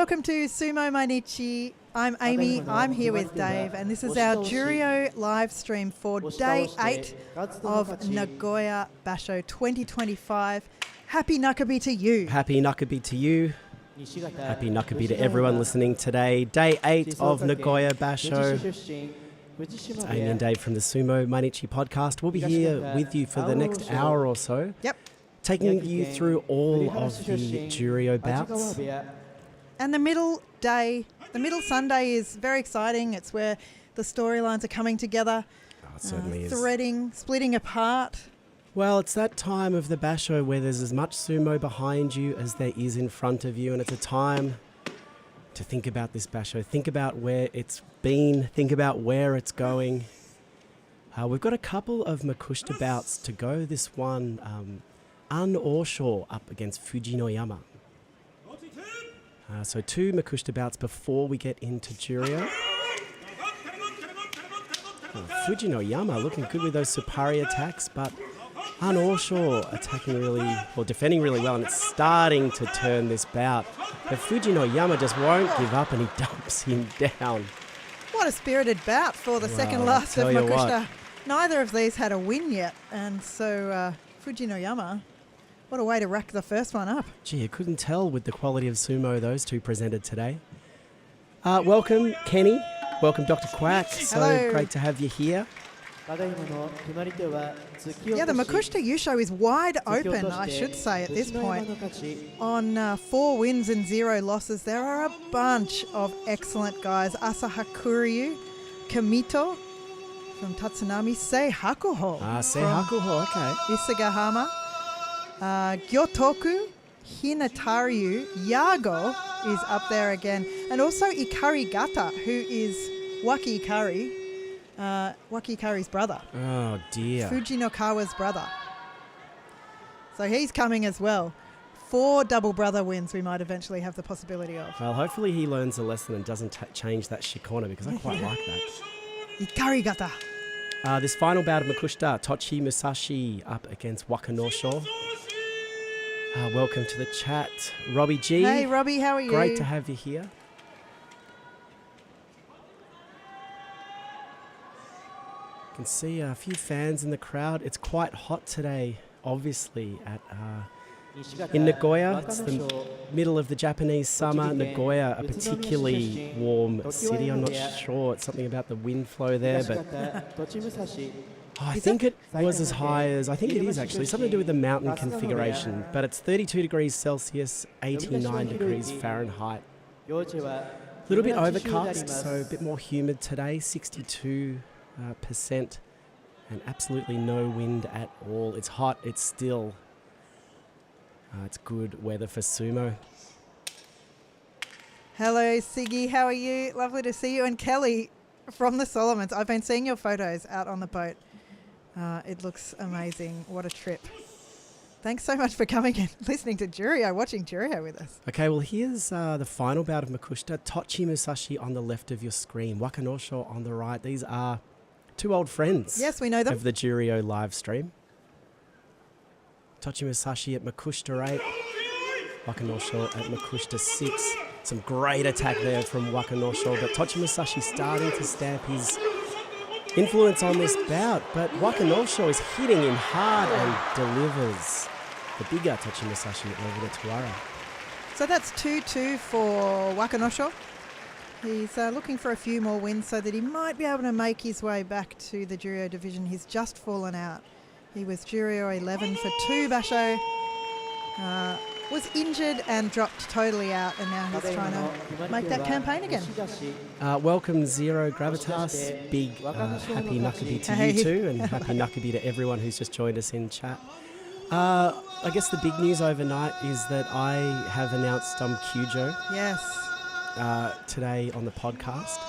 welcome to Sumo Mainichi. I'm Amy, I'm here with Dave, and this is our Juryo live stream for Day 8 of Nagoya Basho 2025. Happy Nakabi to you. Happy Nakabi to you. Happy Nakabi to everyone listening today. Day 8 of Nagoya Basho. It's Amy and Dave from the Sumo Mainichi podcast. We'll be here with you for the next hour or so. Yep. Taking you through all of the Juryo bouts. And the middle Sunday is very exciting. It's where the storylines are coming together. Oh, it certainly is. Threading, splitting apart. Well, it's that time of the basho where there's as much sumo behind you as there is in front of you, and it's a time to think about this basho, think about where it's been, think about where it's going. We've got a couple of Makushita bouts to go. This one, An Osho up against Fujinoyama. So two Makushita bouts before we get into Juryo. Fujinoyama looking good with those Supari attacks, but An Osho defending really well, and it's starting to turn this bout. But Fujinoyama just won't give up, and he dumps him down. What a spirited bout for the second last of Makushita. Neither of these had a win yet, and so Fujinoyama, what a way to rack the first one up. Gee, you couldn't tell with the quality of sumo those two presented today. Welcome, Kenny. Welcome, Dr. Quack. So great to have you here. Yeah, the Makushita Yusho is wide open, I should say, at this point. On 4 wins and 0 losses, there are a bunch of excellent guys. Asahakuryu, Kamito from Tatsunami, Sei Hakuho. Sei Hakuho, okay. Isagahama, Gyotoku, Hinataru, Yago is up there again. And also Ikari Gata, who is Waki Ikari. Waki Ikari's brother. Oh dear. Fujinokawa's brother. So he's coming as well. 4 double brother wins we might eventually have the possibility of. Well, hopefully he learns a lesson and doesn't change that shikona, because I quite like that. Ikari Gata. This final bout of Makushita, Tochi Musashi up against Wakanosho. Welcome to the chat, Robbie G. Hey Robbie, how are you? Great to have you here. You can see a few fans in the crowd. It's quite hot today, obviously, in Nagoya. It's the middle of the Japanese summer. Nagoya, a particularly warm city. I'm not sure. It's something about the wind flow there, but I think it was as high as, I think it is actually, something to do with the mountain configuration. But it's 32 degrees Celsius, 89 degrees Fahrenheit. A little bit overcast, so a bit more humid today, 62%, and absolutely no wind at all. It's hot, it's still. It's good weather for sumo. Hello Siggy, how are you? Lovely to see you. And Kelly from the Solomons. I've been seeing your photos out on the boat. It looks amazing. What a trip. Thanks so much for coming and listening to Juryo, watching Juryo with us. Okay, well here's the final bout of Makushita. Tochi Musashi on the left of your screen, Wakanosho on the right. These are 2 old friends. Yes, we know them. Of the Juryo live stream. Tochi Musashi at Makushita 8, Wakanosho at Makushita 6. Some great attack there from Wakanosho, but Tochi Musashi starting to stamp his influence on this bout, but Wakanosho is hitting him hard and delivers the bigger Tochi Musashi over the Tuara. So that's 2-2 for Wakanosho. He's looking for a few more wins so that he might be able to make his way back to the Juryo division. He's just fallen out. He was Juryo 11 for 2 basho, was injured and dropped totally out, and now he's trying to make that campaign again. Welcome Zero Gravitas, big happy Nakabi to you too, and happy Nakabi to everyone who's just joined us in chat. I guess the big news overnight is that I have announced Kyujo. Yes. Today on the podcast.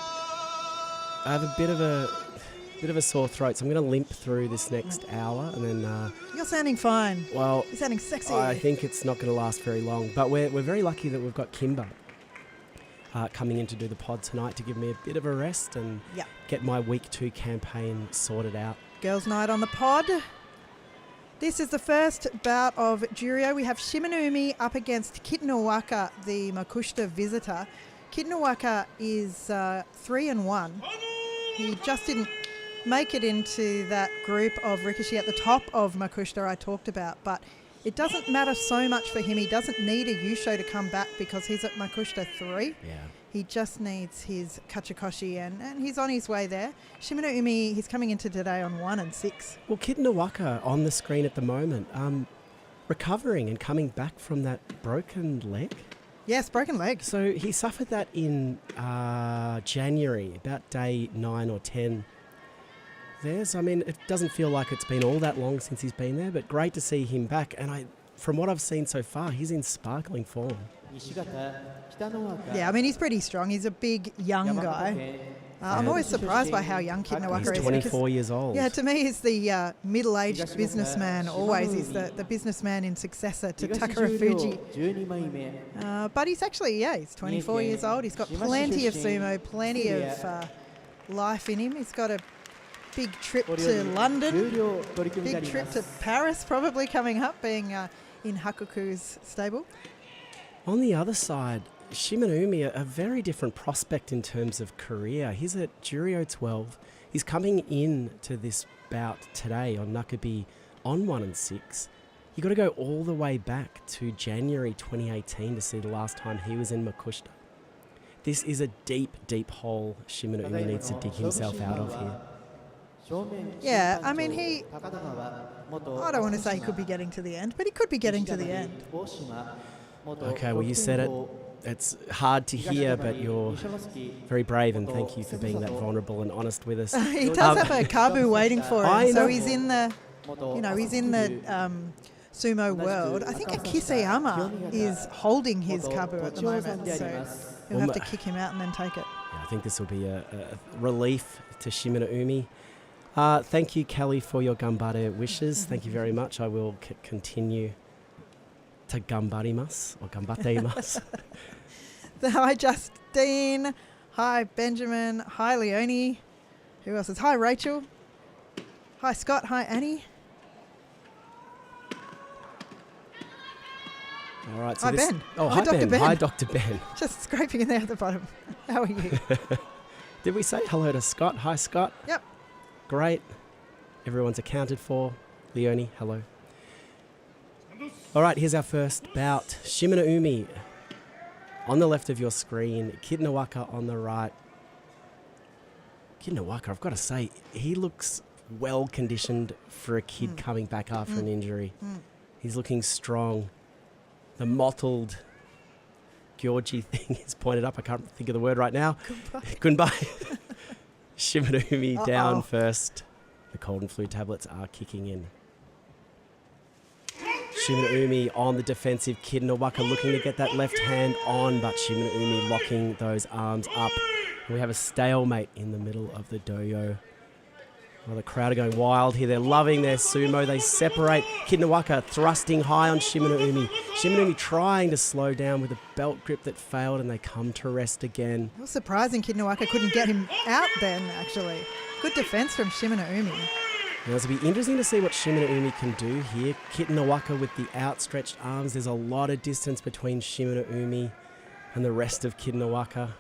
I have a bit of a sore throat, so I'm going to limp through this next hour, and then you're sounding fine. Well, you're sounding sexy. I think it's not going to last very long, but we're very lucky that we've got Kimber coming in to do the pod tonight to give me a bit of a rest and get my week 2 campaign sorted out. Girls' night on the pod. This is the first bout of Juryo. We have Shimanumi up against Kitanowaka, the Makushita visitor. Kitanowaka is 3-1. He just didn't make it into that group of Rikishi at the top of Makushita I talked about, but it doesn't matter so much for him. He doesn't need a Yusho to come back because he's at Makushita 3. Yeah. He just needs his Kachikoshi, and he's on his way there. Shimanumi, he's coming into today on 1 and 6. Well, Kitanowaka on the screen at the moment, recovering and coming back from that broken leg. Yes, broken leg. So he suffered that in January, about day 9 or 10. It doesn't feel like it's been all that long since he's been there, but great to see him back. And from what I've seen so far, he's in sparkling form. Yeah, he's pretty strong. He's a big, young guy. I'm always surprised by how young Kitanowaka is. He's 24 years old. Yeah, to me, he's the middle-aged businessman always. He's the businessman in successor to Takara Fuji. But he's actually, he's 24 years old. He's got plenty of sumo, plenty of life in him. He's got a big trip to London, big trip to Paris probably coming up, being in Hakuku's stable. On the other side, Shimanumi, a very different prospect in terms of career. He's at Juryo 12. He's coming in to this bout today on Nakabi on 1 and 6. You got to go all the way back to January 2018 to see the last time he was in Makushita. This is a deep, deep hole Shimanumi needs to dig himself out of here. Yeah, I don't want to say he could be getting to the end, but he could be getting to the end. Okay, well, you said it. It's hard to hear, but you're very brave, and thank you for being that vulnerable and honest with us. He does have a kabu waiting for him, so he's in the, sumo world. I think Akiseyama is holding his kabu at the moment, so he'll have to kick him out and then take it. Yeah, I think this will be a relief to Shimanumi. Thank you, Kelly, for your gambare wishes. Thank you very much. I will continue to gambarimasu or gambateimasu. Hi, Justine. Hi, Benjamin. Hi, Leonie. Who else is? Hi, Rachel. Hi, Scott. Hi, Annie. All right. So hi, Ben. Oh, hi, Dr. Ben. Hi, Dr. Ben. Just scraping in there at the bottom. How are you? Did we say hello to Scott? Hi, Scott. Yep. Great. Everyone's accounted for. Leonie, hello. All right, here's our first bout. Shimanumi on the left of your screen. Kitanowaka on the right. Kitanowaka, I've got to say, he looks well conditioned for a kid coming back after an injury. He's looking strong. The mottled Gyorji thing is pointed up. I can't think of the word right now. Goodbye. Shimanumi down first. The cold and flu tablets are kicking in. Shimanumi on the defensive. Kitanowaka looking to get that left hand on, but Shimanumi locking those arms up. And we have a stalemate in the middle of the doyo. Well, the crowd are going wild here. They're loving their sumo. They separate. Kitanowaka thrusting high on Shimanumi. Shimanumi trying to slow down with a belt grip that failed, and they come to rest again. It was surprising Kitanowaka couldn't get him out then, actually. Good defense from Shimanumi. Now, it'll be interesting to see what Shimanumi can do here. Kitanowaka with the outstretched arms. There's a lot of distance between Shimanumi and the rest of Kitanowaka.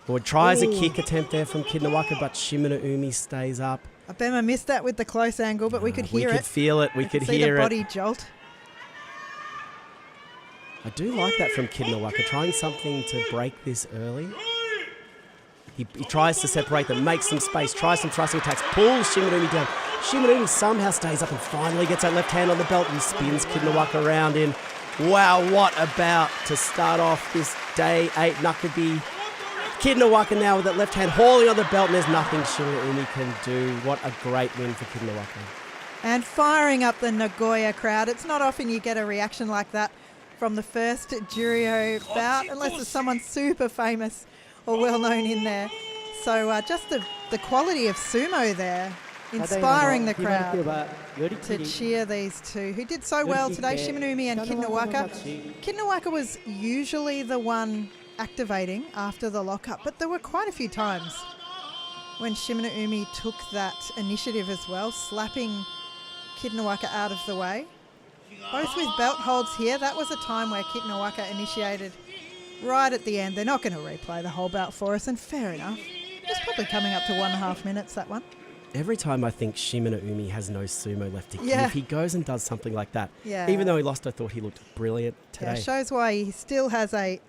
Ward tries a kick attempt there from Kitanowaka, but Shimanumi stays up. Abema missed that with the close angle, but we could hear it. We could feel it. We could hear it. See the body jolt. I do like that from Kitanowaka, trying something to break this early. He tries to separate them, makes some space, tries some thrusting attacks, pulls Shimanumi down. Shimanumi somehow stays up and finally gets that left hand on the belt and spins Kitanowaka around in. Wow, what a bout to start off this day 8 Nakabi. Kitanowaka now with that left hand hauling on the belt, and there's nothing Shimanumi can do. What a great win for Kitanowaka. And firing up the Nagoya crowd. It's not often you get a reaction like that from the first Juryo bout, unless there's someone super famous or well-known in there. So just the quality of sumo there, inspiring the crowd to cheer these two, who did so well today, Shimanumi and Kitanowaka. Kitanowaka was usually the one activating after the lockup, but there were quite a few times when Shimanumi took that initiative as well, slapping Kittanawaka out of the way. Both with belt holds here. That was a time where Kittanawaka initiated right at the end. They're not going to replay the whole bout for us, and fair enough. It's probably coming up to 1.5 minutes, that one. Every time I think Shimano Umi has no sumo left to give, he goes and does something like that. Yeah. Even though he lost, I thought he looked brilliant today. Yeah, shows why he still has a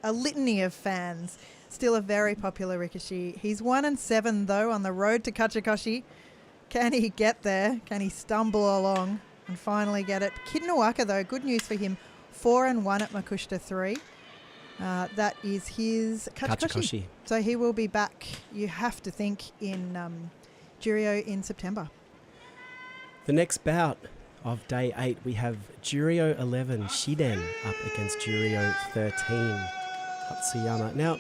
litany of fans. Still a very popular rikishi. He's 1-7 though on the road to Kachikoshi. Can he get there? Can he stumble along and finally get it? Kittanawaka though, good news for him. 4-1 at Makushita 3. That is his Kachikoshi. So he will be back, you have to think, in Juryo in September. The next bout of day 8, we have Juryo 11 Shiden up against Juryo 13 Hatsuyama. Now,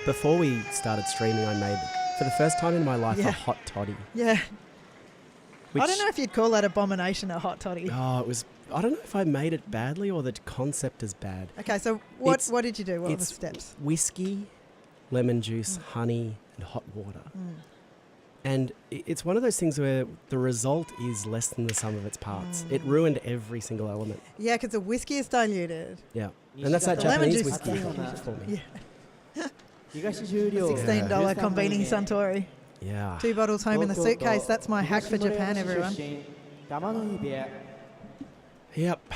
before we started streaming, I made, for the first time in my life, a hot toddy. Yeah. I don't know if you'd call that abomination a hot toddy. Oh, it was... I don't know if I made it badly or the concept is bad. Okay, so what did you do? What were the steps? Whiskey, lemon juice, honey, and hot water. And it's one of those things where the result is less than the sum of its parts. It ruined every single element. Yeah, because the whiskey is diluted. Yeah. And that's that Japanese whiskey for me. Yeah. $16 convening Suntory. Yeah. 2 bottles home in the suitcase. That's my hack for Japan, everyone. Yep.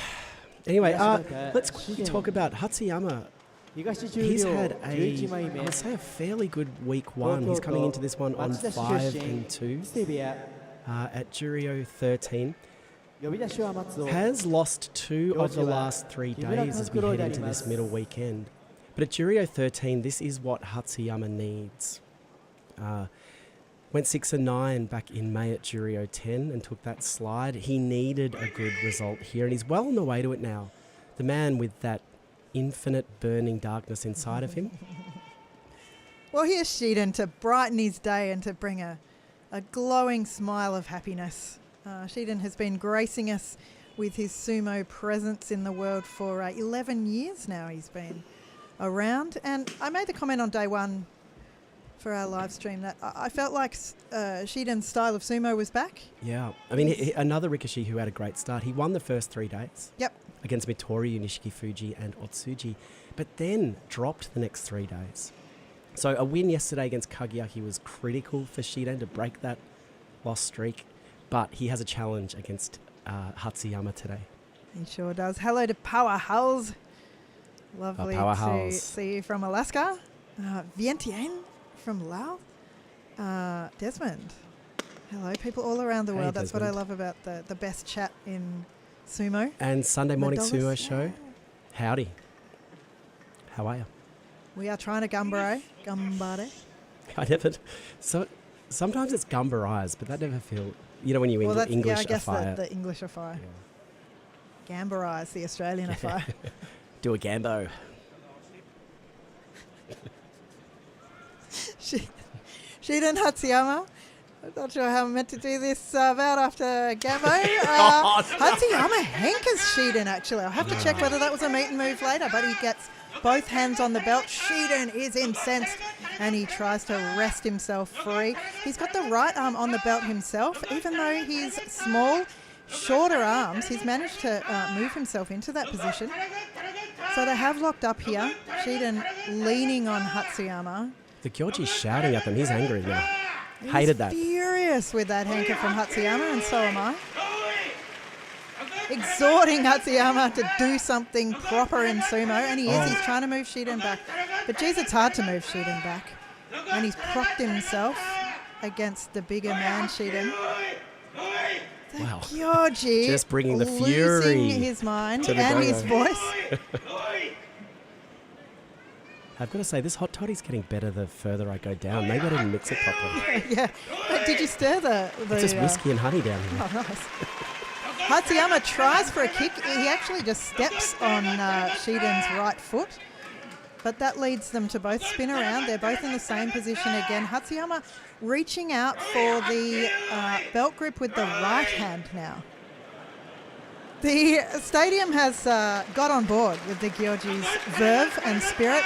Anyway, let's quickly talk about Hatsuyama. He's had I would say a fairly good week 1. He's coming into this one on 5-2 at Juryo 13. Has lost 2 of the last 3 days as we head into this middle weekend. But at Juryo 13, this is what Hatsuyama needs. Went 6-9 back in May at Juryo 10 and took that slide. He needed a good result here, and he's well on the way to it now. The man with that infinite burning darkness inside of him. Well, here's Shiden to brighten his day and to bring a glowing smile of happiness. Shiden has been gracing us with his sumo presence in the world for 11 years now. He's been around, and I made the comment on day 1 for our live stream that I felt like Shiden's style of sumo was back. Yeah. I mean, another Rikishi who had a great start. He won the first 3 days. Yep. Against Mitoryu, Nishikifuji and Otsuji, but then dropped the next 3 days. So a win yesterday against Kageaki was critical for Shiden to break that lost streak, but he has a challenge against Hatsuyama today. He sure does. Hello to Powerhouse. Lovely to see you from Alaska. Vientiane from Laos. Desmond. Hello, people all around the world. That's Desmond. What I love about the best chat in sumo. And Sunday morning sumo show. Howdy. How are you? We are trying to gambare. I never... So sometimes it's gambarise, but that never feel... You know when you English I guess fire. The English fire. Yeah. Gambarise, the Australian fire. Do a gambo. Shiden Hatsuyama. I'm not sure how I'm meant to do this bout after Gambo. Hatsuyama hankers Shiden, actually. I'll have to check whether that was a meet and move later, but he gets both hands on the belt. Shiden is incensed, and he tries to wrest himself free. He's got the right arm on the belt himself. Even though he's small, shorter arms, he's managed to move himself into that position. So they have locked up here. Shiden leaning on Hatsuyama. The Gyoji's shouting at them. He's angry now. Hated that. Furious with that hanker from Hatsuyama, and so am I. Exhorting Hatsuyama to do something proper in sumo, and he is. He's trying to move Shiden back. But geez, it's hard to move Shiden back. And he's propped himself against the bigger man, Shiden. Wow. Gyoji just bringing the fury losing his mind and dogo. His voice. I've got to say, this hot toddy's getting better the further I go down. Maybe I didn't mix it properly. Yeah. Did you stir the it's just whiskey and honey down here. Oh, nice. Hatsuyama tries for a kick. He actually just steps on Shiden's right foot. But that leads them to both spin around. They're both in the same position again. Hatsuyama reaching out for the belt grip with the right hand now. The stadium has got on board with the Gyoji's verve and spirit.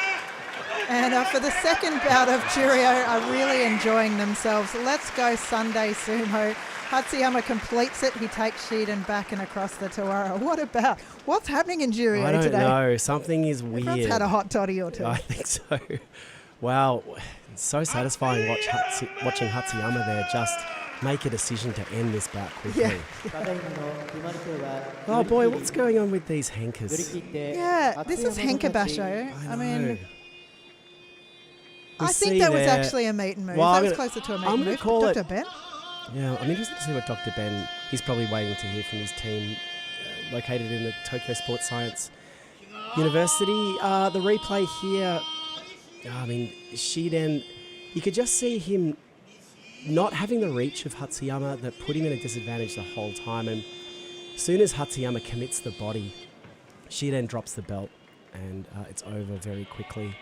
And for the second bout of Juryo are really enjoying themselves. Let's go Sunday Sumo. Hatsuyama completes it. He takes Shiden back and across the Tawara. What about? What's happening in Juryo I don't today? know. Something is weird. Everyone's had a hot toddy or two. I think so. Wow. It's so satisfying watching Hatsuyama there just make a decision to end this bout quickly. Yeah. Oh boy, what's going on with these hankers? Yeah, this is Henka Basho. I mean, I think see that was there- actually a meet and move. Well, that I'm was gonna- closer to a meet I'm and gonna move. call Dr. it- Ben? Yeah, I'm interested to see what Dr. Ben, he's probably waiting to hear from his team located in the Tokyo Sports Science University. The replay here, I mean, Shiden, you could just see him not having the reach of Hatsuyama that put him in a disadvantage the whole time. And as soon as Hatsuyama commits the body, Shiden drops the belt and it's over very quickly.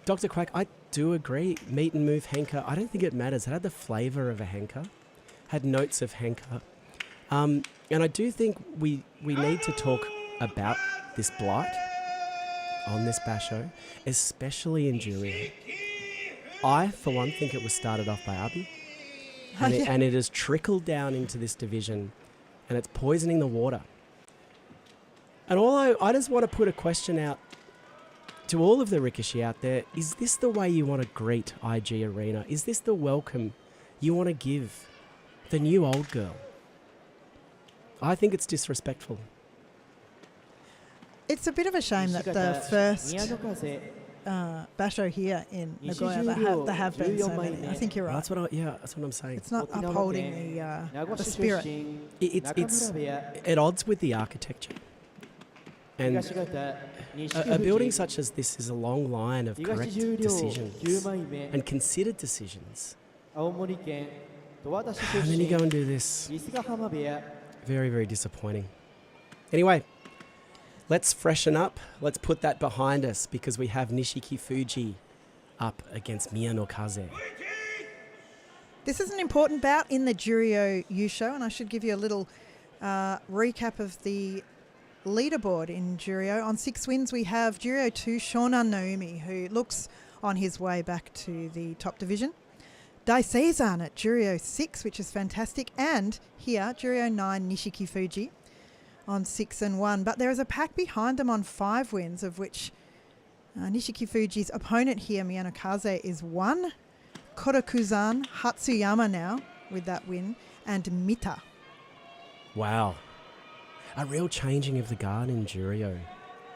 Dr. Quack, I do agree. Meet and move Henka. I don't think it matters. It had the flavour of a Henka, had notes of Henka. And I do think we need to talk about this blight on this basho, especially in Juryo. I, for one, think it was started off by Abi. And it has trickled down into this division and it's poisoning the water. And I just want to put a question out to all of the Rikishi out there. Is this the way you want to greet IG Arena? Is this the welcome you want to give the new old girl? I think it's disrespectful. It's a bit of a shame that the first basho here in Nagoya there have been so many. I think you're right. That's what I'm saying. It's not upholding the spirit. It's at odds with the architecture. And a building such as this is a long line of correct decisions and considered decisions. And then you go and do this. Very, very disappointing. Anyway, let's freshen up. Let's put that behind us because we have Nishiki Fuji up against Miyano Kaze. This is an important bout in the Juryo Yusho, and I should give you a little recap of the leaderboard in Juryo. On 6 wins, we have Juryo 2 Shonan Naomi, who looks on his way back to the top division. Daiseisan at Juryo 6, which is fantastic. And here, Juryo 9 Nishiki Fuji on 6 and 1. But there is a pack behind them on 5 wins, of which Nishiki Fuji's opponent here, Miyano Kaze, is 1. Korokuzan, Hatsuyama now with that win, and Mita. Wow. A real changing of the guard in Juryo.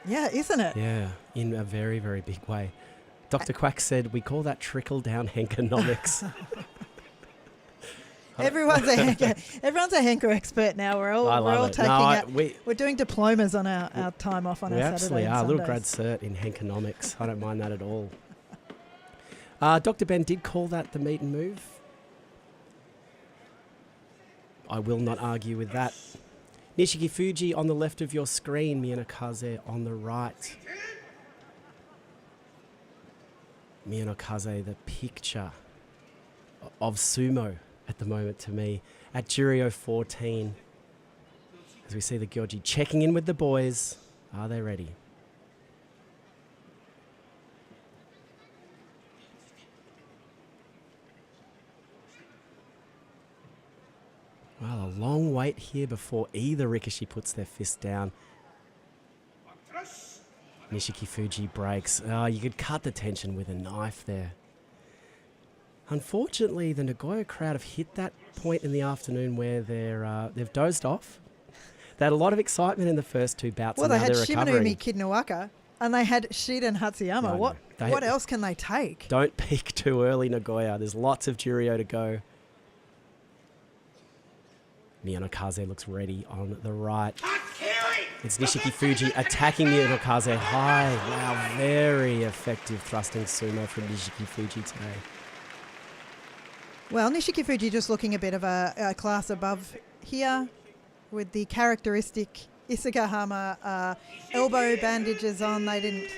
Yeah, isn't it? Yeah, in a very, very big way. Dr. Quack said we call that trickle-down Henkonomics. Everyone's a Henko expert now. We're all taking we're doing diplomas on our time off on our Saturday and absolutely are. A little grad cert in Henkonomics. I don't mind that at all. Dr. Ben did call that the meet and move. I will not argue with that. Nishiki Fuji on the left of your screen, Miyano Kaze on the right. Miyano Kaze, the picture of sumo at the moment to me, at Juryo 14. As we see the Gyoji checking in with the boys. Are they ready? Well, a long wait here before either Rikishi puts their fist down. Nishiki Fuji breaks. Oh, you could cut the tension with a knife there. Unfortunately, the Nagoya crowd have hit that point in the afternoon where they've dozed off. They had a lot of excitement in the first 2 bouts. Well, they had recovering. Shimanumi Kidnowaka and they had Shiden Hatsuyama. No, what else can they take? Don't peak too early, Nagoya. There's lots of Juryo to go. Miyano Kaze looks ready on the right. It's Nishiki Fuji attacking Miyano Kaze high. Wow, very effective thrusting sumo from Nishiki Fuji today. Well, Nishiki Fuji just looking a bit of a class above here with the characteristic Isagahama elbow bandages on. They didn't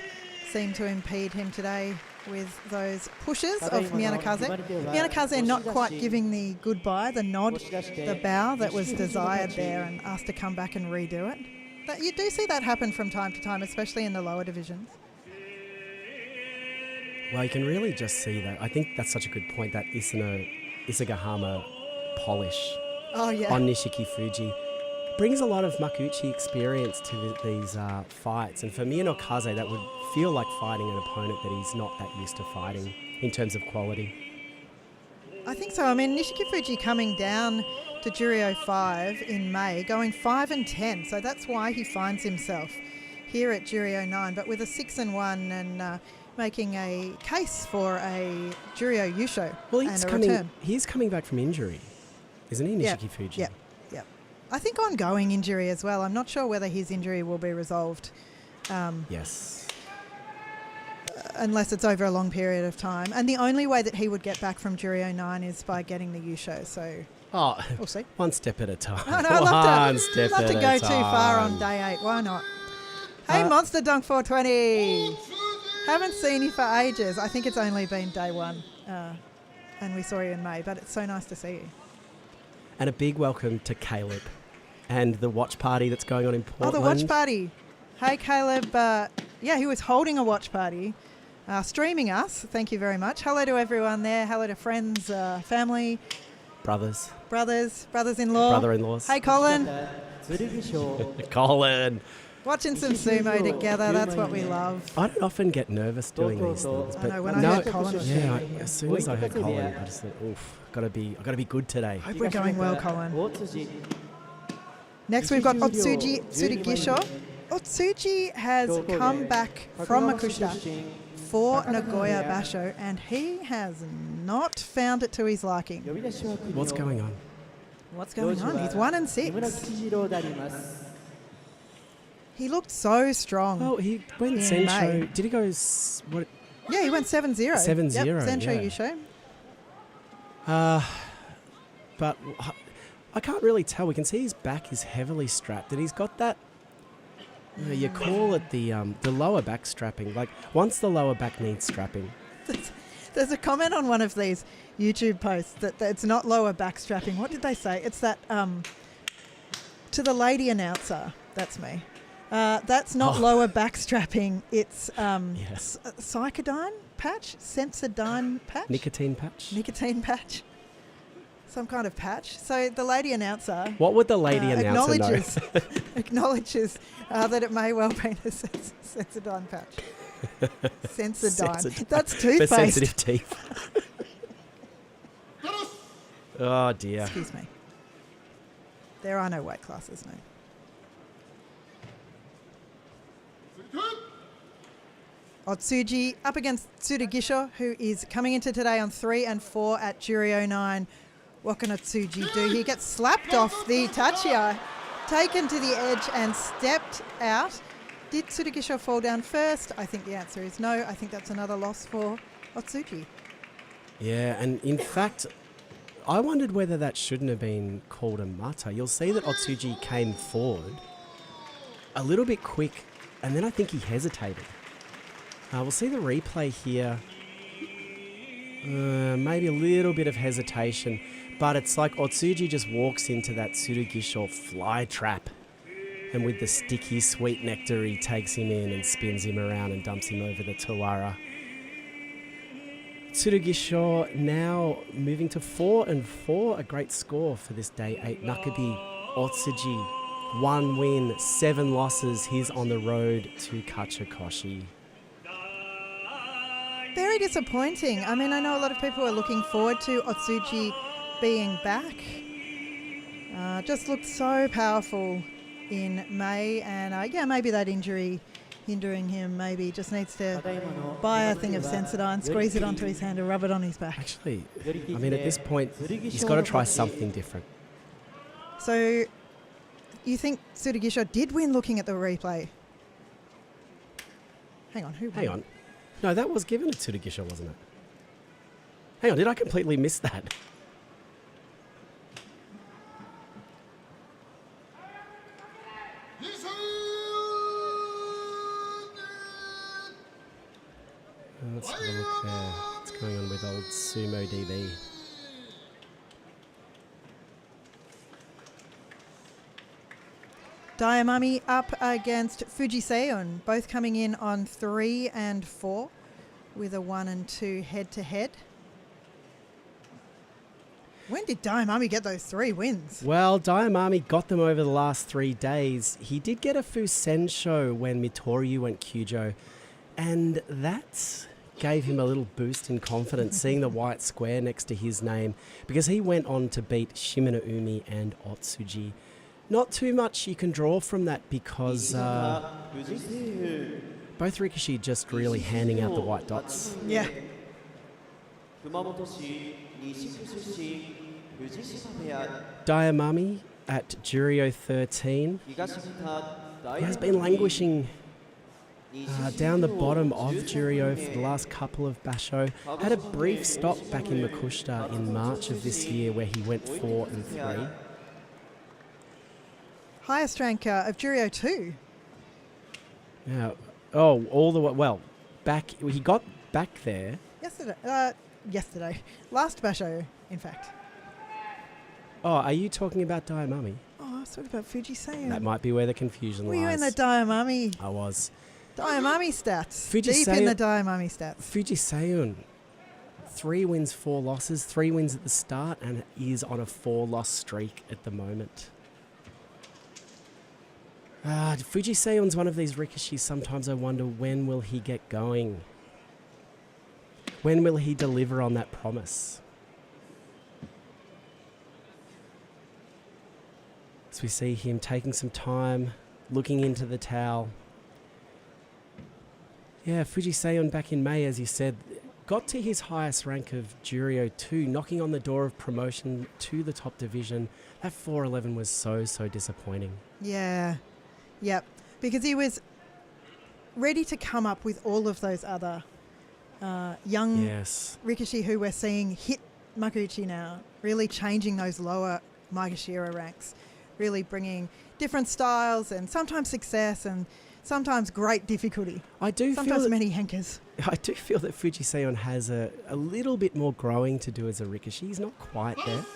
seem to impede him today with those pushes of Miyano Kaze. Miyano Kaze not quite giving the goodbye, the nod, the bow that was desired there and asked to come back and redo it. You do see that happen from time to time, especially in the lower divisions. Well, you can really just see that. I think that's such a good point, that Isagahama polish on Nishiki Fuji brings a lot of makuuchi experience to these fights. And for Miyanokaze, that would feel like fighting an opponent that he's not that used to fighting in terms of quality. I think so. I mean, Nishiki Fuji coming down to Juryo 5 in May, going 5-10. So that's why he finds himself here at Juryo 9, but with a 6-1 and making a case for a Juryo Yusho and a return. He's coming back from injury, isn't he, Nishiki Fuji? Yep. I think ongoing injury as well. I'm not sure whether his injury will be resolved. Yes. Unless it's over a long period of time. And the only way that he would get back from Juryo 9 is by getting the Yusho. So we'll see. One step at a time. I'd love to go too far on day 8. Why not? Hey, Monster Dunk 420. Haven't seen you for ages. I think it's only been day 1. And we saw you in May, but it's so nice to see you. And a big welcome to Caleb and the watch party that's going on in Portland. Oh, the watch party. Hey, Caleb. He was holding a watch party, streaming us. Thank you very much. Hello to everyone there. Hello to friends, family. Brothers-in-law. Brother-in-laws. Hey, Colin. Colin. Watching some sumo together, that's what we love. I don't often get nervous doing these things, but when I heard Colin was as soon as I heard Colin, I just thought, oof, I gotta be good today. Hope we're going well, Colin. Next we've got Otsuji Tsurugisho. Otsuji has come back from Makushita for Nagoya Basho, and he has not found it to his liking. What's going on? He's 1-6. He looked so strong. Oh, he went Sensho. Did he go? What? Yeah, he went 7-0. 7-0. Sensho Yusho. But I can't really tell. We can see his back is heavily strapped, and he's got that. You call it the lower back strapping. Like once the lower back needs strapping. There's a comment on one of these YouTube posts that it's not lower back strapping. What did they say? It's that to the lady announcer. That's me. That's not lower back strapping. It's Psychodine patch, Sensodyne patch, nicotine patch. Some kind of patch. So the lady announcer. What would the lady announcer know? acknowledges that it may well be a Sensodyne patch. Sensodyne. That's toothpaste. For sensitive teeth. Oh dear. Excuse me. There are no weight classes, no. Otsuji up against Tsurugisho, who is coming into today on 3-4 at Juryo 9. What can Otsuji do? He gets slapped off the Tachiai, taken to the edge and stepped out. Did Tsurugisho fall down first? I think the answer is no. I think that's another loss for Otsuji. Yeah, and in fact, I wondered whether that shouldn't have been called a mata. You'll see that Otsuji came forward a little bit quick, and then I think he hesitated. We'll see the replay here. Maybe a little bit of hesitation, but it's like Otsuji just walks into that Tsurugisho fly trap, and with the sticky sweet nectar, he takes him in and spins him around and dumps him over the Tawara. Tsurugisho now moving to 4-4, a great score for this day 8. Nakabi Otsuji, 1 win, 7 losses. He's on the road to Kachikoshi. Very disappointing. I mean, I know a lot of people are looking forward to Otsuji being back. Just looked so powerful in May, and maybe that injury hindering him. Maybe just needs to buy a thing of Sensodyne, squeeze it onto his hand and rub it on his back. Actually, I mean, at this point, he's got to try something different. So, you think Tsurugisho did win looking at the replay? Hang on, who won? Hang on. No, that was given to Tsurugisho, wasn't it? Hang on, did I completely miss that? Let's have a look there. What's going on with old Sumo DB? Daiamami up against Fujiseon, both coming in on 3 and 4 with a 1 and 2 head-to-head. When did Daiamami get those 3 wins? Well, Daiamami got them over the last 3 days. He did get a Fusensho when Mitoryu went Kyujo, and that gave him a little boost in confidence, seeing the white square next to his name, because he went on to beat Shimanoumi and Otsuji. Not too much you can draw from that, because both Rikishi just really handing out the white dots. Yeah. Daiamami at Juryo 13. He has been languishing down the bottom of Juryo for the last couple of basho. Had a brief stop back in Makushita in March of this year where he went 4 and 3. Highest rank of Juryo 2. Yeah. Oh, all the way. Well, he got back there. Yesterday. Last basho, in fact. Oh, are you talking about Daiamami? Oh, I was talking about Fujiseon. That might be where the confusion lies. Were you in the Daiamami? I was. Daiamami stats. Deep in the Daiamami stats. Fujiseon, 3 wins, 4 losses, 3 wins at the start, and is on a 4-loss streak at the moment. Fujiseon's one of these Rikishis. Sometimes I wonder, when will he get going? When will he deliver on that promise? As we see him taking some time, looking into the towel. Yeah, Fujiseon back in May, as you said, got to his highest rank of Juryo 2, knocking on the door of promotion to the top division. That 4-11 was so disappointing. Yeah. Yep. Because he was ready to come up with all of those other young Rikishi who we're seeing hit Makuuchi now, really changing those lower Maegashira ranks, really bringing different styles and sometimes success and sometimes great difficulty. Sometimes many hankers. I do feel that Fujiseon has a little bit more growing to do as a Rikishi. He's not quite there.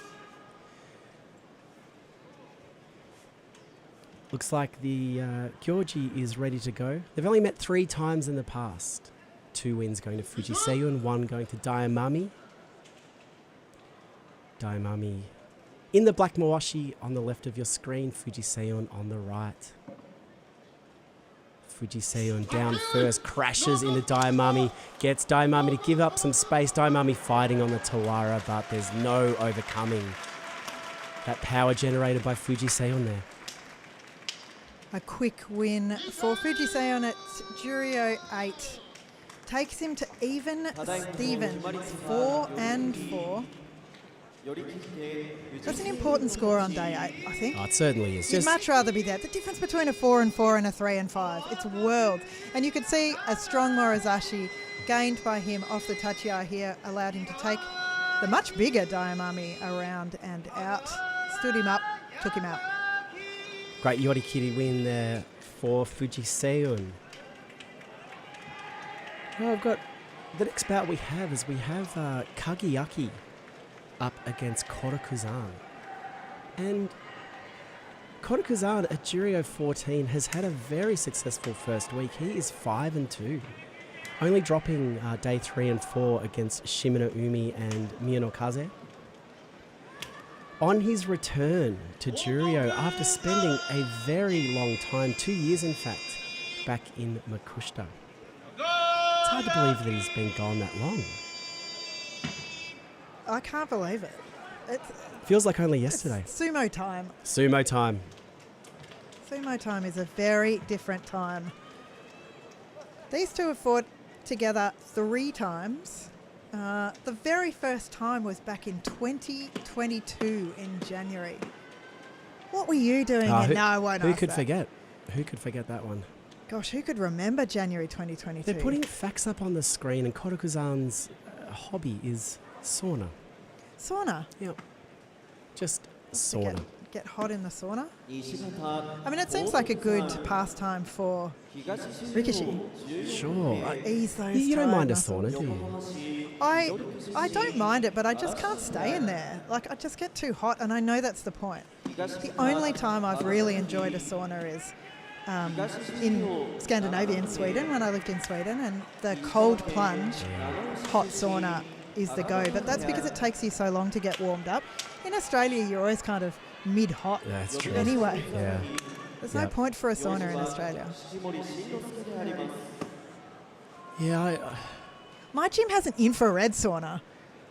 Looks like the Kyoji is ready to go. They've only met 3 times in the past. 2 wins going to Fujiseon, 1 going to Daiamami. Daiamami in the black mawashi on the left of your screen, Fujiseon on the right. Fujiseon down first, crashes into Daiamami, gets Daiamami to give up some space. Daiamami fighting on the Tawara, but there's no overcoming that power generated by Fujiseon there. A quick win for Fujiseon at Juryo 8. Takes him to even Steven, 4 and 4. That's an important score on day 8, I think. Oh, it certainly is. You'd much rather be there. The difference between a 4 and 4 and a 3 and 5, it's worlds. And you could see a strong Morizashi gained by him off the Tachiya here, allowed him to take the much bigger Daiamami around and out. Stood him up, took him out. Great Yorikiri win there for Fujiseon. Well, I've got the next bout we have Kageyaki up against Korokuzan. And Korokuzan at Juryo 14 has had a very successful first week. He is 5 and 2, only dropping day 3 and 4 against Shimanoumi and Miyanokaze. On his return to Juryo, after spending a very long time, 2 years in fact, back in Makushita. It's hard to believe that he's been gone that long. I can't believe it. It feels like only yesterday. Sumo time. Sumo time. Sumo time is a very different time. These two have fought together 3 times. The very first time was back in 2022 in January. What were you doing? No, I won't Who ask could that. forget? Who could forget that one? Gosh, who could remember January 2022? They're putting facts up on the screen, and Korokuzan's hobby is sauna. Sauna? Yep. Just sauna. Get hot in the sauna? I mean, it seems like a good pastime for Rikishi. Sure. Ease those You don't mind a muscles. sauna, do you? I don't mind it, but I just can't stay in there. Like, I just get too hot, and I know that's the point. The only time I've really enjoyed a sauna is in Scandinavia, in Sweden, when I lived in Sweden, and the cold plunge hot sauna is the go. But that's because it takes you so long to get warmed up. In Australia, you're always kind of mid-hot anyway. Yeah. There's no point for a sauna in Australia. Yeah, My gym has an infrared sauna.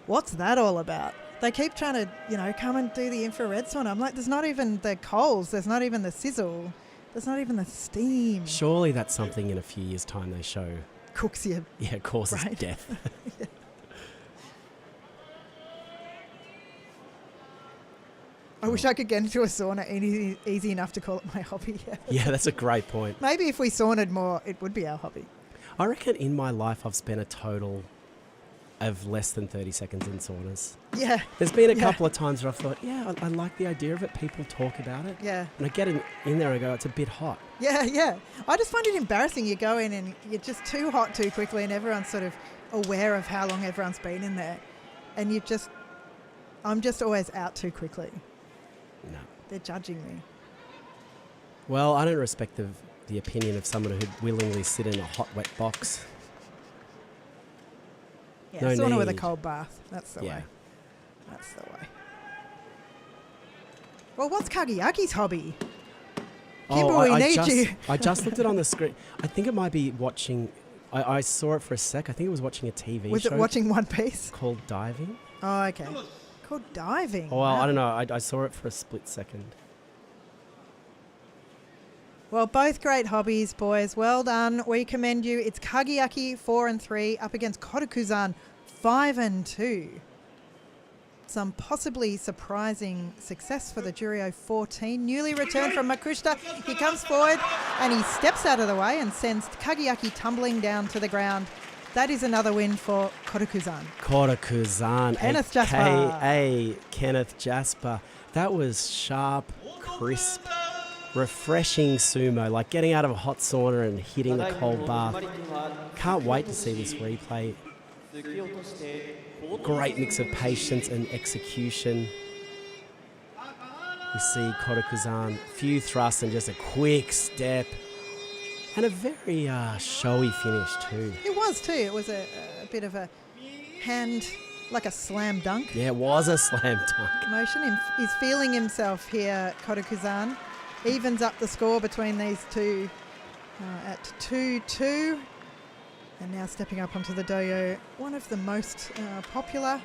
What's that all about? They keep trying to, come and do the infrared sauna. I'm like, there's not even the coals. There's not even the sizzle. There's not even the steam. surely that's something in a few years' time they show. Cooks you. Yeah, causes Right. death. Yeah. I wish I could get into a sauna easy enough to call it my hobby. Yeah, that's a great point. Maybe if we saunaed more, it would be our hobby. I reckon in my life I've spent a total of less than 30 seconds in saunas. Yeah. There's been a couple of times where I've thought, I like the idea of it. People talk about it. Yeah. And I get in there and I go, it's a bit hot. Yeah. I just find it embarrassing. You go in and you're just too hot too quickly, and everyone's sort of aware of how long everyone's been in there. And I'm just always out too quickly. No. They're judging me. Well, I don't respect the opinion of someone who'd willingly sit in a hot, wet box. Yeah, No sauna with a need. cold bath. That's the Yeah. way. That's the way. Well, what's Kageyaki's hobby? Kimberly, we need you. I just looked it on the screen. I think it might be watching. I saw it for a sec. I think it was watching a TV Was show. it watching One Piece? Called Diving. Oh, okay. Called diving. Oh, well, I don't know. I saw it for a split second. Well, both great hobbies, boys. Well done. We commend you. It's Kageyaki 4-3 up against Kodokuzan 5-2. Some possibly surprising success for the Juryo 14. Newly returned from Makushita. He comes forward and he steps out of the way and sends Kageyaki tumbling down to the ground. That is another win for Kodokuzan. Kodokuzan, Kenneth Jasper. a.k.a. Kenneth Jasper. That was sharp, crisp, refreshing sumo, like getting out of a hot sauna and hitting the cold bath. Can't wait to see this replay. Great mix of patience and execution. We see Kodokuzan, few thrusts and just a quick step. And a very showy finish too. It was too. It was a bit of a hand, like a slam dunk. Yeah, it was a slam dunk. Motion. He's feeling himself here, Kodokuzan. Evens up the score between these two at 2-2. And now stepping up onto the doyo, one of the most popular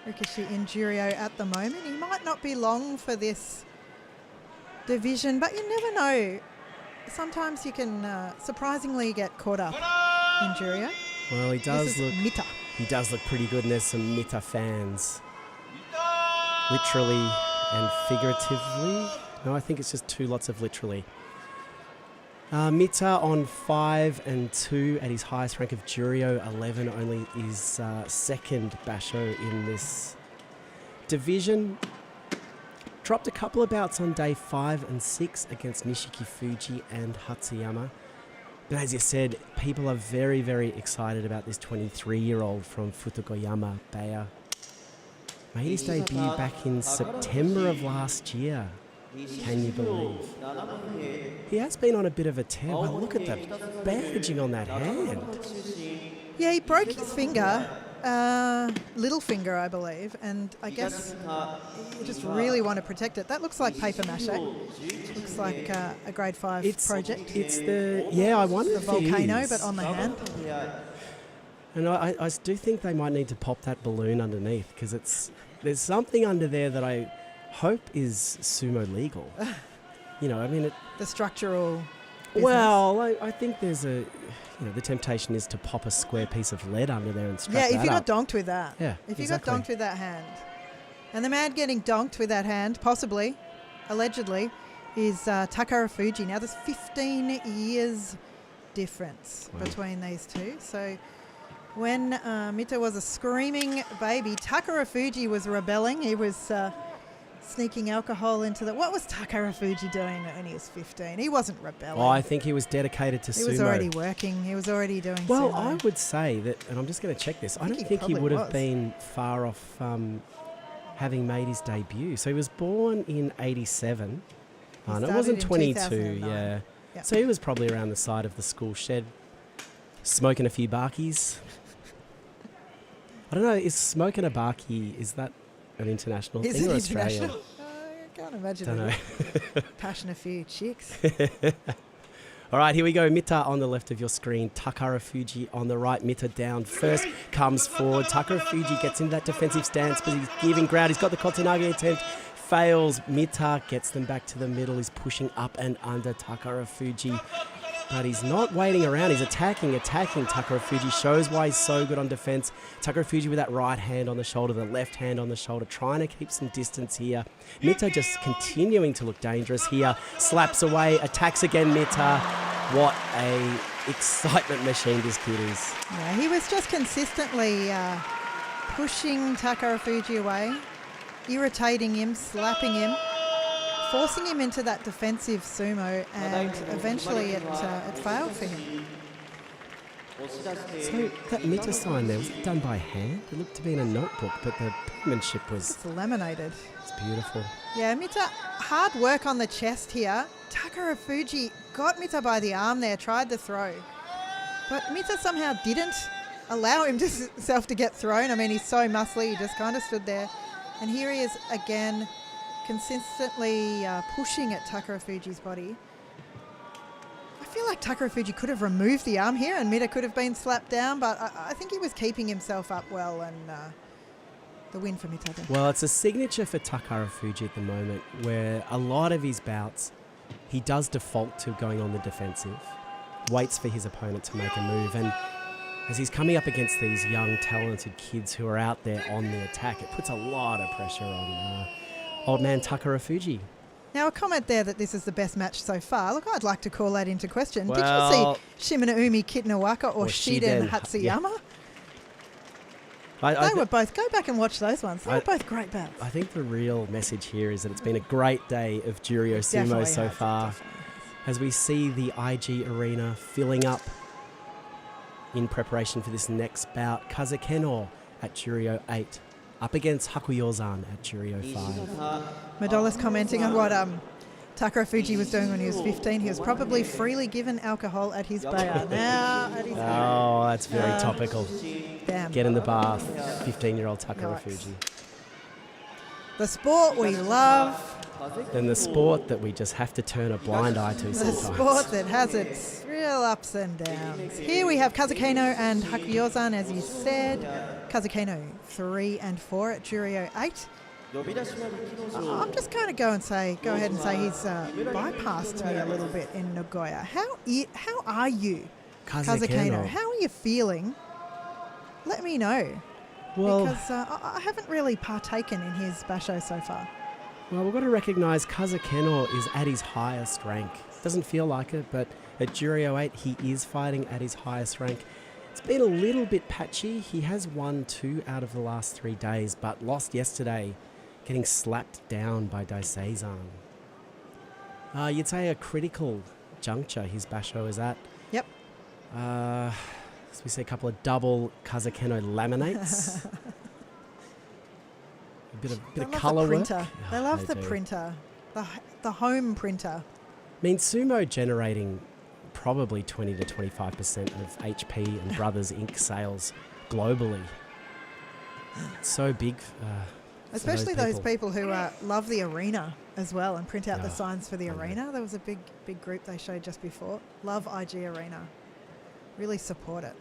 rikishi in Juryo at the moment. He might not be long for this division, but you never know. Sometimes you can surprisingly get caught up in Juryo. Well, he does look. Mita. He does look pretty good, and there's some Mita fans, literally and figuratively. No, I think it's just two lots of literally. Mita on 5-2 at his highest rank of Juryo 11, only his second basho in this division. Dropped a couple of bouts on day 5 and 6 against Nishiki Fuji and Hatsuyama. But as you said, people are very, very excited about this 23-year-old from Futogoyama, Bayer. Made his debut back in September of last year. Can you believe? He has been on a bit of a tear, but look at the bandaging on that hand. Yeah, he broke his finger, little finger, I believe, and I guess you just really want to protect it. That looks like paper mache. Looks like a grade 5 project. It's the, I wonder The if volcano, it is. but on the hand. And I do think they might need to pop that balloon underneath, because there's something under there that I hope is sumo legal. The structural business. Well, I think there's the temptation is to pop a square piece of lead under there and strap that up. Yeah, if you got donked with that. Yeah, If you exactly. got donked with that hand. And the man getting donked with that hand, possibly, allegedly, is Takara Fuji. Now, there's 15 years difference between these two. So when Mita was a screaming baby, Takara Fuji was rebelling. He was sneaking alcohol into the... What was Takara Fuji doing when he was 15? He wasn't rebelling. Oh, I think he was dedicated to sumo. He was already working. He was already doing Well, sumo. I would say that, and I'm just going to check this, I don't think he probably would have was. been far off having made his debut. So he was born in 87. He And it started wasn't in 22, 2009. yeah. Yep. So he was probably around the side of the school shed, smoking a few barkies. I don't know, is smoking a barkie, is that an international Is thing it or Australian? international? I can't imagine Don't know. it. Passion a few chicks. All right, here we go. Mita on the left of your screen. Takara Fuji on the right. Mita down first, comes forward. Takara Fuji gets into that defensive stance, but he's giving ground. He's got the Kotanage attempt. Fails. Mita gets them back to the middle. He's pushing up and under Takara Fuji. But he's not waiting around. He's attacking. Takara Fuji shows why he's so good on defense. Takara Fuji with that right hand on the shoulder, the left hand on the shoulder, trying to keep some distance here. Mita just continuing to look dangerous here. Slaps away, attacks again Mita. What a excitement machine this kid is. Yeah, he was just consistently pushing Takara Fuji away, irritating him, slapping him, forcing him into that defensive sumo, and eventually it failed for him. So that Mita sign there, was it done by hand? It looked to be in a notebook, but the penmanship was... It's laminated. It's beautiful. Yeah, Mita, hard work on the chest here. Takara Fuji got Mita by the arm there, tried to throw. But Mita somehow didn't allow himself to get thrown. I mean, he's so muscly, he just kind of stood there. And here he is again, consistently pushing at Takara Fuji's body. I feel like Takara Fuji could have removed the arm here and Mita could have been slapped down, but I think he was keeping himself up well, and the win for Mita there. Well, it's a signature for Takara Fuji at the moment, where a lot of his bouts, he does default to going on the defensive, waits for his opponent to make a move, and as he's coming up against these young, talented kids who are out there on the attack, it puts a lot of pressure on old man Takara Fuji. Now, a comment there that this is the best match so far. Look, I'd like to call that into question. Well, did you see Shiminaumi Kitanawaka or Shiden Hatsuyama? Yeah. They were both, go back and watch those ones. They were both great bouts. I think the real message here is that it's been a great day of Juryo Sumo so far. As we see the IG arena filling up in preparation for this next bout. Kazakeno at Juryo 8 up against Hakuyozan at Juryo 5. Madola's commenting on what Takara Fuji was doing when he was 15. He was probably freely given alcohol at his bar. Now at his Oh, that's very topical. Damn. Get in the bath, 15-year-old Takara Nice. Fuji. The sport we love. Then the sport that we just have to turn a blind eye to The sometimes. sport that has its real ups and downs. Here we have Kazakeno and Hakuyozan, as you said. Kazakeno 3 and 4 at Juryo 8. I'm just going to go ahead and say he's bypassed me a little bit in Nagoya. How are you, Kazakeno? How are you feeling? Let me know. Well, Because I haven't really partaken in his basho so far. Well, we've got to recognise Kazakeno is at his highest rank. Doesn't feel like it, but at Juryo 8, he is fighting at his highest rank. It's been a little bit patchy. He has won 2 out of the last 3 days, but lost yesterday, getting slapped down by Daisei-san. You'd say a critical juncture his basho is at. Yep. So we see a couple of double Kazakeno laminates. A bit of colour work. They love the printer, the home printer. I mean, sumo generating probably 20 to 25% of HP and Brothers Inc. sales globally. It's so big. Especially those people who love the arena as well and print out the signs for the arena. There was a big group they showed just before. Love IG Arena. Really support it.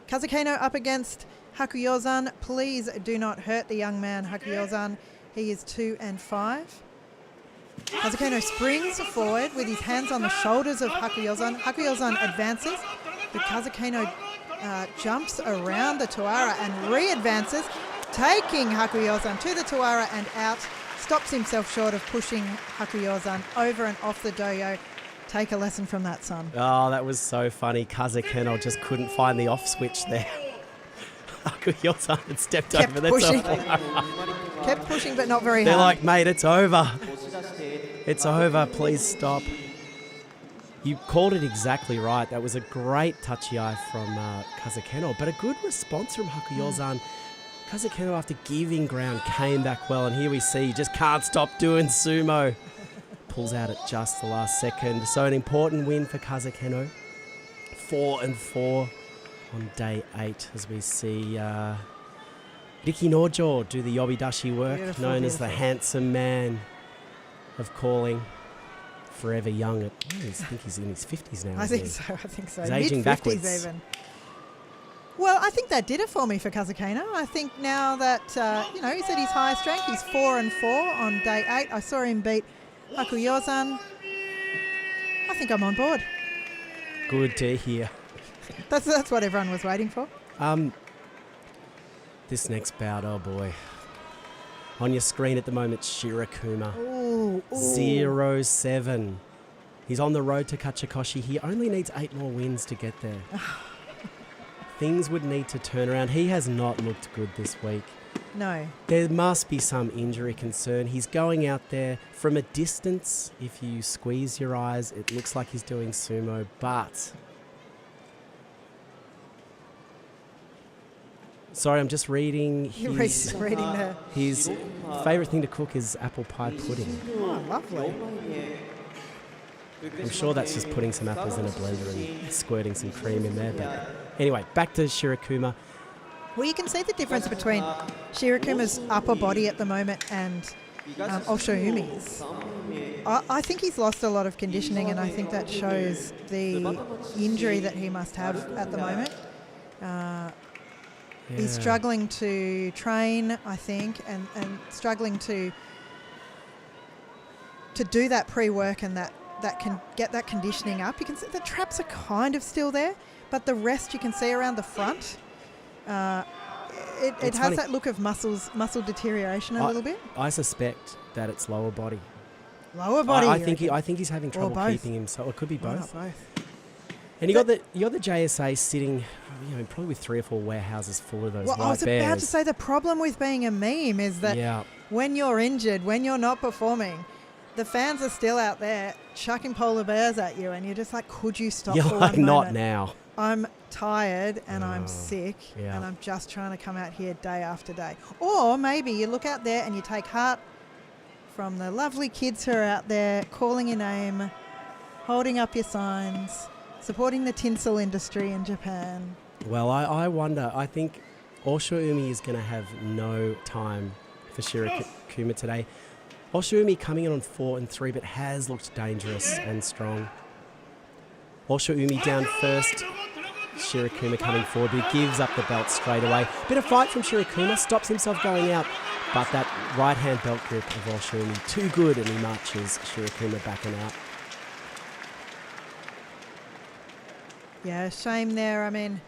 Kazakeno up against Hakuyozan. Please do not hurt the young man, Hakuyozan. He is 2 and 5. Kazakeno springs forward with his hands on the shoulders of Hakuyozan. Hakuyozan advances, but Kazakeno jumps around the Tuara and re-advances, taking Hakuyozan to the Tuara and out. Stops himself short of pushing Hakuyozan over and off the doyo. Take a lesson from that, son. Oh, that was so funny. Kazakeno just couldn't find the off switch there. Hakuyozan had stepped over the top. Kept pushing, but not very They're hard. like, mate, it's over. It's over. Please stop. You called it exactly right. That was a great touchy eye from Kazakeno, but a good response from Hakuyozan. Kazakeno, after giving ground, came back well, and here we see, just can't stop doing sumo. Pulls out at just the last second. So an important win for Kazakeno. 4-4 on day 8 as we see Riki Nojo do the yobidashi work, known as the handsome man of calling. Forever young. I think he's in his 50s now. I think so. He's aging backwards. Even. Well, I think that did it for me for Kazakeno. I think now that, he's at his highest rank. He's 4-4 on day 8. I saw him beat Hakuyozan. I think I'm on board. Good to hear. That's what everyone was waiting for. This next bout, oh boy. On your screen at the moment, Shirakuma. Ooh. 0-7. He's on the road to Kachikoshi. He only needs 8 more wins to get there. Things would need to turn around. He has not looked good this week. No. There must be some injury concern. He's going out there from a distance. If you squeeze your eyes, it looks like he's doing sumo, but... Sorry, I'm just reading. His favourite thing to cook is apple pie pudding. Oh, lovely. I'm sure that's just putting some apples in a blender and squirting some cream in there. But anyway, back to Shirakuma. Well, you can see the difference between Shirakuma's upper body at the moment and Oshoumi's. I think he's lost a lot of conditioning, and I think that shows the injury that he must have at the moment. He's struggling to train, I think, and struggling to do that pre-work and that can get that conditioning up. You can see the traps are kind of still there, but the rest you can see around the front. It has that look of muscle deterioration a little bit. I suspect that it's lower body. Lower body. I think he's having trouble keeping himself. It could be both. Why not both? And you got the JSA sitting, probably with 3 or 4 warehouses full of those white bears. I was about to say the problem with being a meme is that when you're injured, when you're not performing, the fans are still out there chucking polar bears at you, and you're just like, could you stop for one moment? Not now. I'm tired and I'm sick and I'm just trying to come out here day after day. Or maybe you look out there and you take heart from the lovely kids who are out there calling your name, holding up your signs, supporting the tinsel industry in Japan. Well, I wonder. I think Oshoumi is going to have no time for Shirakuma today. Oshoumi coming in on 4-3, but has looked dangerous and strong. Oshoumi down first. Shirakuma coming forward, but he gives up the belt straight away. Bit of fight from Shirakuma, stops himself going out, but that right-hand belt grip of Oshoumi, too good, and he marches Shirakuma backing out. Yeah, shame there. I mean,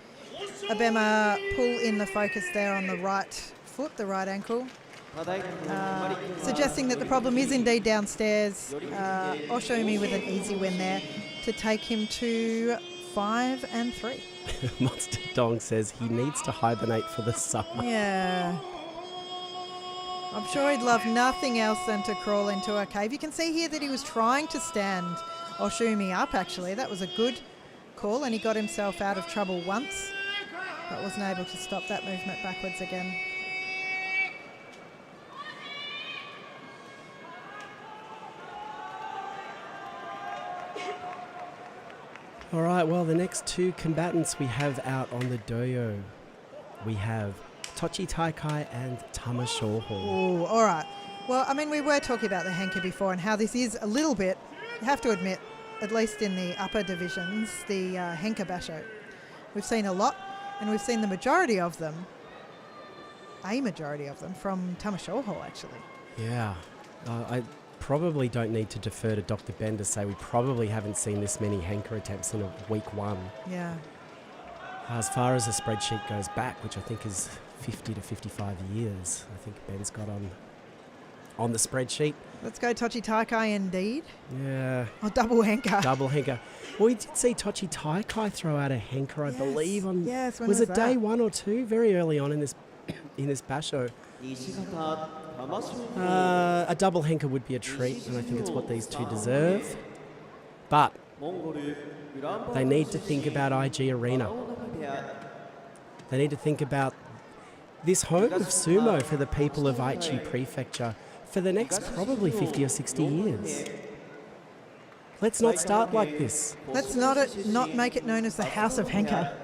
Abema pull in the focus there on the right foot, the right ankle, suggesting that the problem is indeed downstairs. Oshoumi with an easy win there to take him to 5-3. Monster Dong says he needs to hibernate for the summer. Yeah. I'm sure he'd love nothing else than to crawl into a cave. You can see here that he was trying to stand Oshoumi up, actually. That was a good call, and he got himself out of trouble once, but wasn't able to stop that movement backwards again. All right, well, the next 2 combatants we have out on the doyo, we have Tochi Taikai and Tamashoho. Oh, all right. Well, I mean, we were talking about the Henka before and how this is a little bit, you have to admit, at least in the upper divisions, the Henka basho. We've seen a lot, and we've seen the majority of them, from Tamashoho, actually. Yeah. I probably don't need to defer to Dr. Ben to say we probably haven't seen this many Henka attempts in a week 1. Yeah. As far as the spreadsheet goes back, which I think is 50 to 55 years, I think Ben's got on the spreadsheet. Let's go Tochi Taikai indeed. Yeah. Oh, double Henka. Double Henka. Well, we did see Tochi Taikai throw out a Henka, I believe. When was it day 1 or 2? Very early on in this basho. A double Henka would be a treat, and I think it's what these 2 deserve. But they need to think about IG Arena. They need to think about this home of sumo for the people of Aichi Prefecture for the next probably 50 or 60 years. Let's not start like this. Let's not make it known as the House of Henka.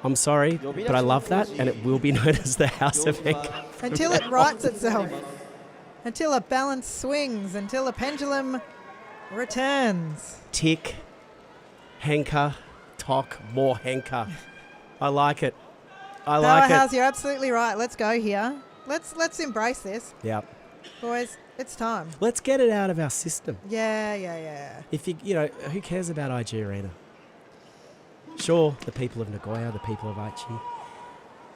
I'm sorry, but I love that, and it will be known as the House of Henka. Until it rights itself. Until a balance swings. Until a pendulum returns. Tick, Henka, Tok, more Henka. I like it. I like Powerhouse, it. you're absolutely right. Let's go here. Let's embrace this. Yep. Boys, it's time. Let's get it out of our system. Yeah. If who cares about IG Arena? Sure, the people of Nagoya, the people of Aichi.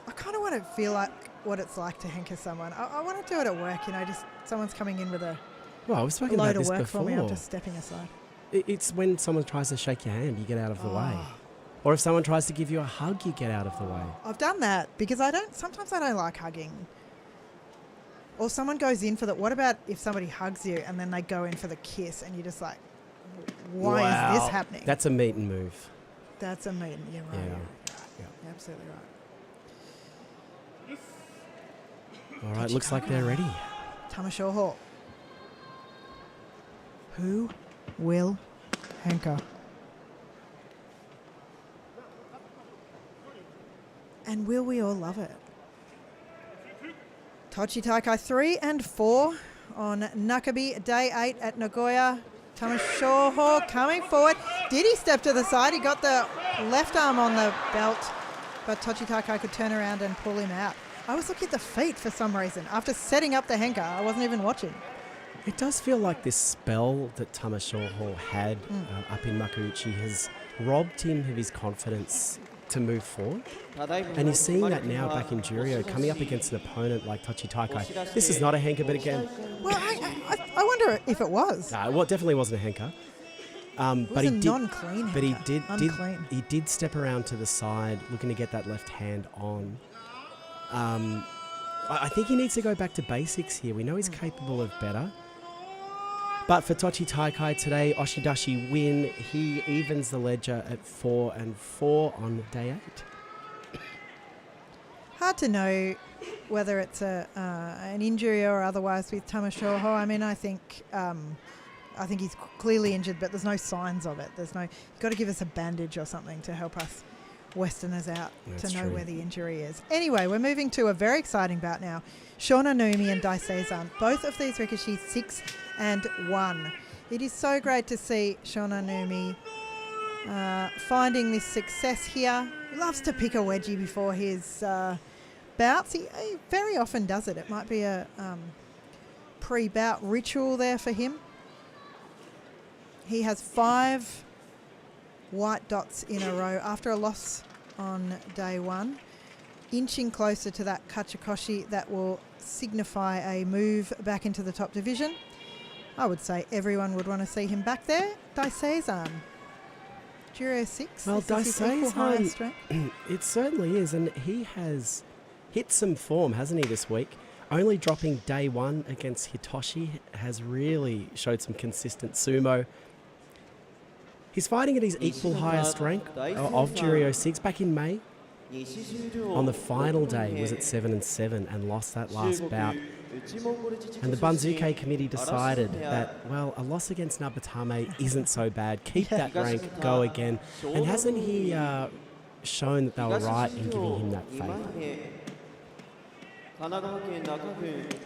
I kind of want to feel like what it's like to henka someone. I want to do it at work, just someone's coming in with a Well, we've spoken load about of this work before. for me. I'm just stepping aside. It's when someone tries to shake your hand, you get out of the way. Or if someone tries to give you a hug, you get out of the way. I've done that because sometimes I don't like hugging. Or someone goes in for the, what about if somebody hugs you and then they go in for the kiss and you're just like, why is this happening? That's a meet and move. That's a meeting. You're right. Yeah. You're absolutely right. All right, looks like they're ready. Tamashoho. Who will henka? And will we all love it? Tochi Taikai 3 and 4 on Nakabi, day 8 at Nagoya. Tamashoho coming forward. Did he step to the side? He got the left arm on the belt, but Tochi Taikai could turn around and pull him out. I was looking at the feet for some reason. After setting up the henka, I wasn't even watching. It does feel like this spell that Tamashoho had up in Makuuchi has robbed him of his confidence to move forward. And he's seeing that now back in Juryo, coming up against an opponent like Tochi Taikai. This is not a henka, but again... Well, I wonder if it was. Well, it definitely wasn't a henka. But he did, non-clean henka. But Unclean. he did step around to the side, looking to get that left hand on. I think he needs to go back to basics here. We know he's capable of better. But for Tochi Taikai today, Oshidashi win. He evens the ledger at 4 and 4 on day 8. Hard to know whether it's an injury or otherwise with Tamashoho. I mean, I think he's clearly injured, but there's no signs of it. You've got to give us a bandage or something to help us Westerners out to know where the injury is. Anyway, we're moving to a very exciting bout now. Shona Numi and Dai Seizan, both of these Rikishi 6 and 1. It is so great to see Shona Numi finding this success here. He loves to pick a wedgie before his bouts. He very often does it. It might be a pre-bout ritual there for him. He has 5 white dots in a row after a loss on day 1, inching closer to that kachikoshi that will signify a move back into the top division. I would say everyone would want to see him back there. Dai Seizan, Juryo 6. Well, Dai Seizan, it certainly is, and he has hit some form, hasn't he, this week? Only dropping day 1 against Hitoshi has really showed some consistent sumo. He's fighting at his equal highest rank of Juryo 6 back in May. On the final day was at 7 and 7 and lost that last bout. And the Bunzuke committee decided that, well, a loss against Nabatame isn't so bad. Keep that rank, go again. And hasn't he shown that they were right in giving him that favour?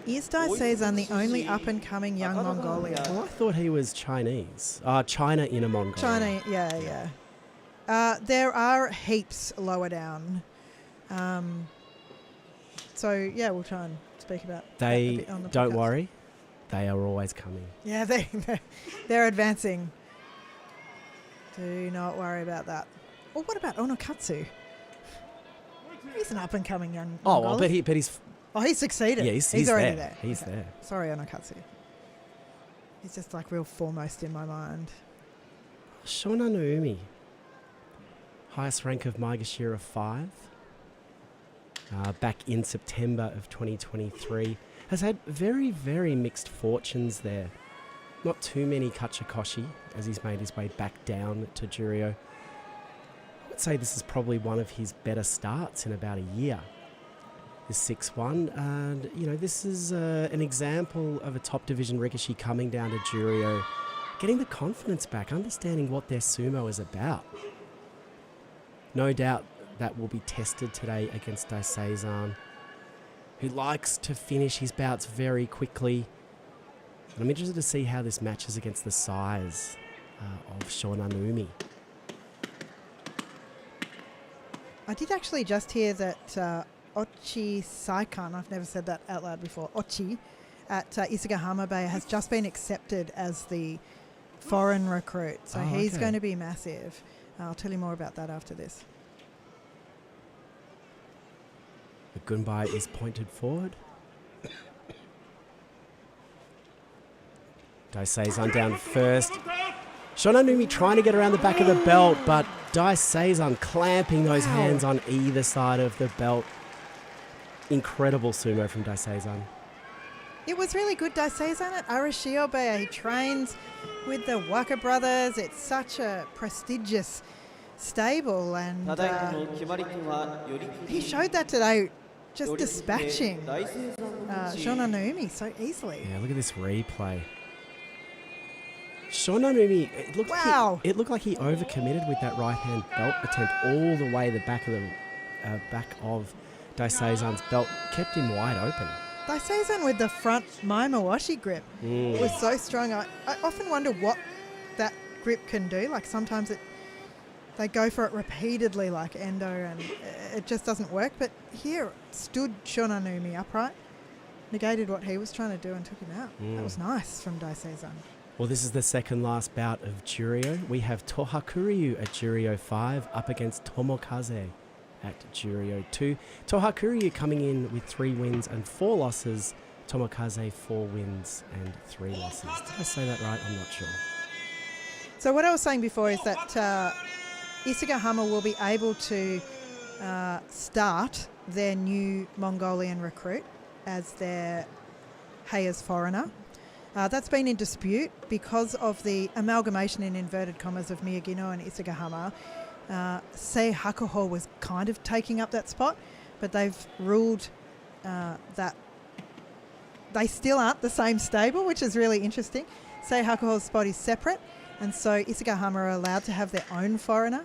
Is Dai Seizan the only up-and-coming young Mongolian? Well, I thought he was Chinese. China in a Mongolia. China, yeah. There are heaps lower down. So, yeah, we'll try and speak about that a bit on the podcast. Don't worry, they are always coming. Yeah, they're advancing. Do not worry about that. Or what about Onokatsu? He's an up-and-coming young Mongolian. Oh, well, but he's... Oh, he succeeded. Yeah, he's already there. there. He's there. Sorry, Onokatsu. He's just like real foremost in my mind. Shona Naumi, highest rank of Maegashira 5, back in September of 2023, has had very, very mixed fortunes there. Not too many kachikoshi as he's made his way back down to Juryo. would say this is probably one of his better starts in about a year. This 6-1, and this is an example of a top division Rikishi coming down to Juryo, getting the confidence back, understanding what their sumo is about. No doubt that will be tested today against Daisei-san, who likes to finish his bouts very quickly. And I'm interested to see how this matches against the size of Shonanumi. I did actually just hear that Ochi Saikan, I've never said that out loud before, Ochi, at Isagahama Bay has just been accepted as the foreign recruit. So he's going to be massive. I'll tell you more about that after this. The gunbai is pointed forward. Daisei-san down first. Shonanumi trying to get around the back of the belt, but Daisei-san clamping those hands on either side of the belt. Incredible sumo from Daisei-san. It was really good. Daisei-san at Arashiobe. He trains with the Waka brothers. It's such a prestigious stable, and he showed that today, just dispatching Shonanumi so easily. Yeah, look at this replay. Shonanumi, it looked like he overcommitted with that right hand belt attempt all the way the back of Daisei-san's belt, kept him wide open. Daisei-san with the front Maimawashi grip was so strong. I often wonder what that grip can do. Like sometimes they go for it repeatedly like Endo and it just doesn't work. But here stood Shonanumi upright, negated what he was trying to do and took him out. That was nice from Daisei-san. Well, this is the second last bout of Juryo. We have Tohakuryu at Juryo 5 up against Tomokaze at Juryo 2. Tohakuryu coming in with 3 wins and 4 losses. Tomokaze 4 wins and 3 losses. Did I say that right? I'm not sure. So what I was saying before is that Isagahama will be able to start their new Mongolian recruit as their Heia's foreigner. That's been in dispute because of the amalgamation in inverted commas of Miyagino and Isagahama. Sei Hakuho was kind of taking up that spot, but they've ruled that they still aren't the same stable, which is really interesting. Sei Hakuho's spot is separate, and so Isagahama are allowed to have their own foreigner.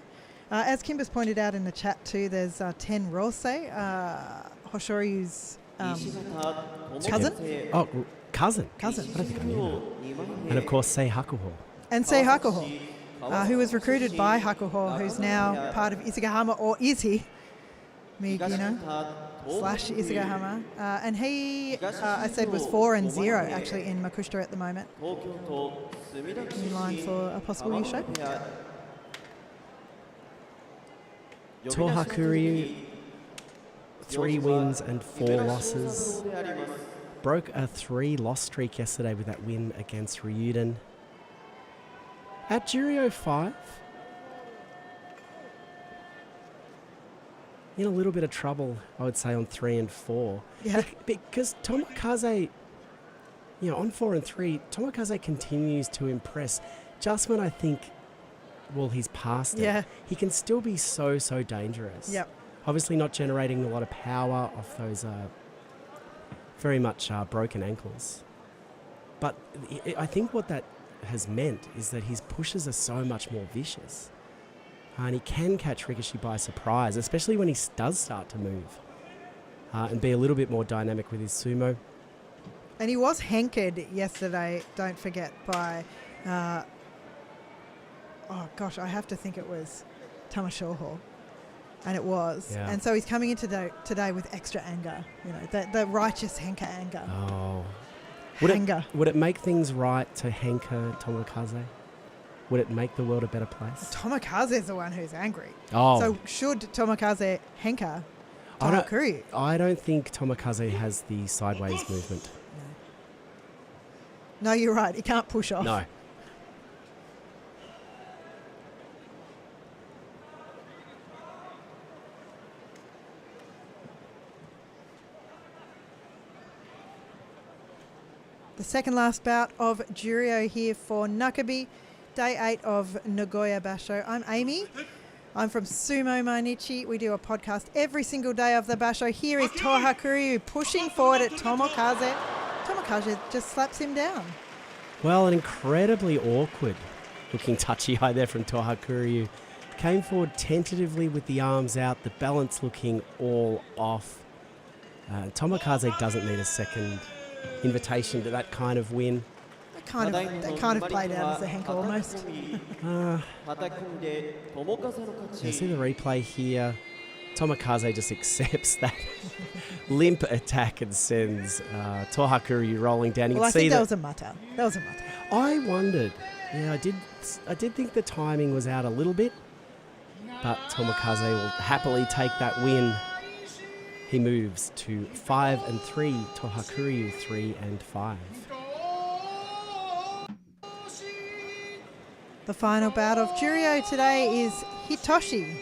As Kimber's pointed out in the chat too, there's Ten Rosei, Hoshoryu's cousin. Oh, cousin. Cousin. I don't think I knew that. And of course, Sei Hakuho. And Sei Hakuho, who was recruited by Hakuho, who's now part of Isagahama, or is he? Miyagino / Isagahama. And he, I said, was 4-0 actually in Makushita at the moment. In line for a possible U-shape. Tohakuryu, 3 wins and 4 losses. Broke a 3-loss streak yesterday with that win against Ryuden. At Juryo 5, in a little bit of trouble, I would say, on 3 and 4. Yeah. Because Tomokaze, on 4 and 3, Tomokaze continues to impress. Just when I think, he's past it, he can still be so dangerous. Yep. Obviously not generating a lot of power off those very much broken ankles. But I think what that has meant is that his pushes are so much more vicious. And he can catch Rikishi by surprise, especially when he does start to move. And be a little bit more dynamic with his sumo. And he was hankered yesterday, don't forget, by... I have to think it was Tamashoho. And it was. Yeah. And so he's coming in today with extra anger. The righteous Henka anger. Oh. Would it make things right to Henka Tomokaze? Would it make the world a better place? Tomokaze is the one who's angry. Oh. So should Tomokaze Henka Tohakuryu? I don't think Tomokaze has the sideways movement. No, you're right. He can't push off. No. The second last bout of Juryo here for Nakabi, day 8 of Nagoya Basho. I'm Amy. I'm from Sumo Mainichi. We do a podcast every single day of the basho. Here is Toha Kuryu pushing forward at Tomokaze. Tomokaze just slaps him down. Well, an incredibly awkward looking touchy-eye there from Toha Kuryu. Came forward tentatively with the arms out, the balance looking all off. Tomokaze doesn't need a second invitation to that kind of win. They kind of played out as a henko almost. You see the replay here. Tomokaze just accepts that limp attack and sends Toha Kuryu rolling down. You Well, can I see think that was a mata. That was a mata. I wondered. Yeah, I did think the timing was out a little bit, but Tomokaze will happily take that win. He moves to 5-3. Toha Kuryu 3-5. The final bout of Juryo today is Hitoshi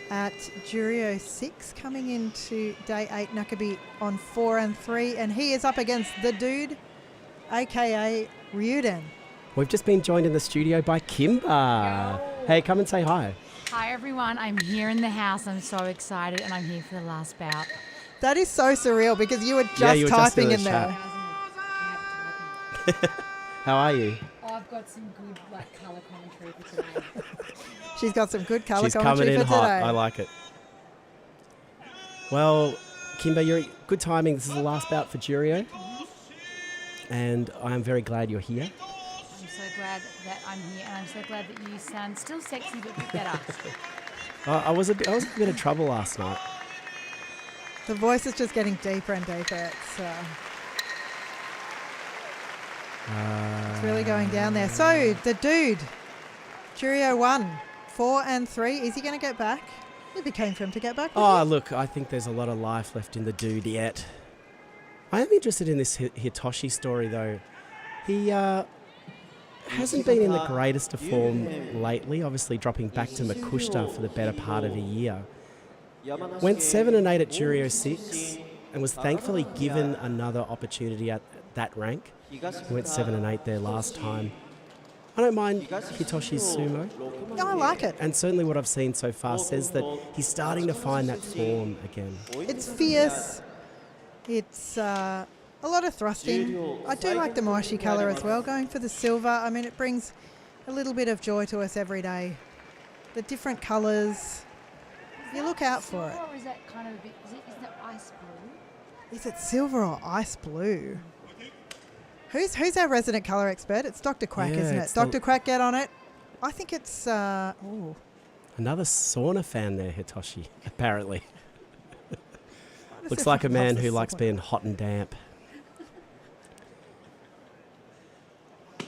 at Juryo 6, coming into day 8. Nakabe on 4-3, and he is up against the dude, aka Ryuden. We've just been joined in the studio by Kimba. Hey, come and say hi. Hi everyone, I'm here in the house. I'm so excited and I'm here for the last bout. That is so surreal because you were just typing in there. How are you? Oh, I've got some good colour commentary for today. She's got some good colour She's commentary coming in for hot. today. I like it. Well, Kimba, you're good timing. This is the last bout for Juryo. And I'm very glad you're here. I'm so glad that I'm here and I'm so glad that you sound still sexy but a bit better. I was in a bit of trouble last night. The voice is just getting deeper and deeper. It's really going down there. So, the dude, Juryo won 4-3. Is he going to get back? It'd be keen for him to get back. Oh, look, I think there's a lot of life left in the dude yet. I am interested in this Hitoshi story, though. He hasn't been in the greatest of form lately, obviously dropping back to Makushita for the better part of a year. Went 7-8 at Juryo 6 and was thankfully given another opportunity at that rank. He went 7-8 there last time. I don't mind Hitoshi's sumo. No, I like it. And certainly what I've seen so far says that he's starting to find that form again. It's fierce. It's a lot of thrusting. I do like the Moashi colour as well, going for the silver. I mean, it brings a little bit of joy to us every day. The different colours, you look out for it. Or is that kind of a bit, is it ice blue? Is it silver or ice blue? Who's our resident colour expert? It's Dr. Quack, isn't it? Dr. Quack, get on it. I think it's... ooh. Another sauna fan there, Hitoshi, apparently. Looks like a man who likes being hot and damp.